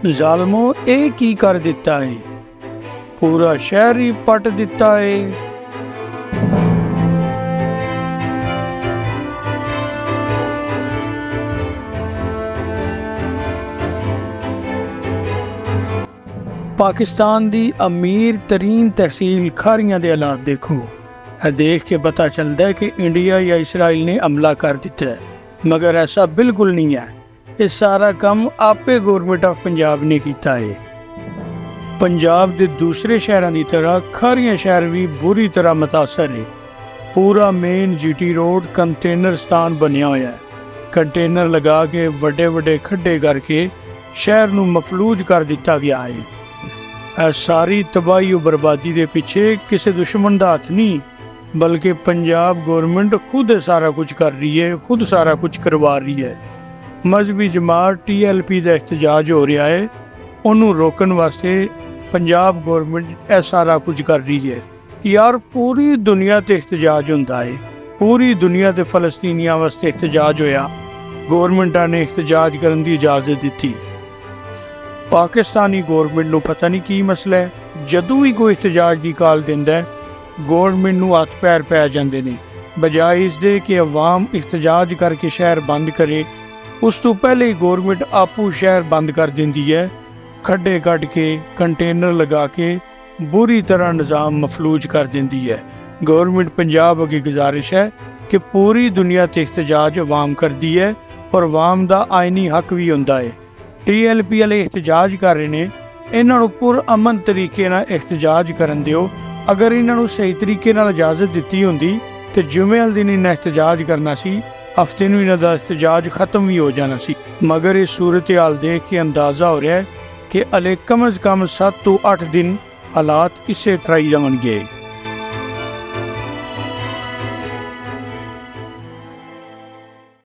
ਜ਼ਾਲਮੋ ਇਹ ਕੀ ਕਰ ਦਿੱਤਾ ਏ, ਪੂਰਾ ਸ਼ਹਿਰ ਹੀ ਪੱਟ ਦਿੱਤਾ ਏ। पाकिस्तान दी अमीर तरीन तहसील खारियां दे हालात देखो। देख के पता चलता है कि इंडिया या इसराइल ने हमला कर दिता है, मगर ऐसा बिल्कुल नहीं है। ये सारा काम आपे गवर्नमेंट ऑफ पंजाब ने किया है। पंजाब के दूसरे शहरों की तरह खारियां शहर भी बुरी तरह मुतासर है। पूरा मेन जीटी रोड कंटेनर स्थान बनया हुआ है। कंटेनर लगा के बड़े बड़े खड्डे करके शहर नूं मफलूज कर दिता गया है। सारी तबाही और बर्बादी के पीछे किसी दुश्मन का हथ नहीं, बल्कि पंजाब गवर्नमेंट खुद सारा कुछ कर रही है, खुद सारा कुछ करवा रही है। मजहबी जमात TLP का एहतजाज हो रहा है, उन्होंने रोकने वास्ते पंजाब गवर्नमेंट यह सारा कुछ कर रही है। यार पूरी दुनिया ते एहतजाज होंदा है, पूरी दुनिया ते फलस्तीनियां वास्ते एहतजाज होया, गवर्नमेंटा ने एहतजाज करने की इजाजत दी। पाकिस्तानी गवर्नमेंट नूं पता नहीं की मसला है, जदों भी कोई एहतजाज की कॉल दिंदा है गवर्नमेंट नूं हथ पैर पै जांदे ने। बजाय इसदे कि अवाम एहतजाज करके शहर बंद करे, उस तो पहले ही गवर्नमेंट आपू शहर बंद कर देंदी है। खड्डे कट के कंटेनर लगा के बुरी तरह निज़ाम मफलूज कर देंदी है। गवर्नमेंट पंजाब अगे गुजारिश है कि पूरी दुनिया ते एहतजाज अवाम करती है और अवाम का आइनी हक भी होंदा है। TLP वाले एहतजाज कर रहे हैं, इन्हां नूं पुरअमन तरीके नाल एहतजाज करन दिओ। अगर इन्हां नूं सही तरीके नाल इजाजत दित्ती हुंदी ते जुमे वाले दिन इन्हां एहतजाज करना सी, हफ्ते नूं इन्हां दा एहतजाज खत्म भी हो जाना सी। मगर इस सूरत हाल देख के अंदाज़ा हो रहा है कि हले कम अज़ कम 7 तो 8 दिन हालात इसे तरह ही रहणगे।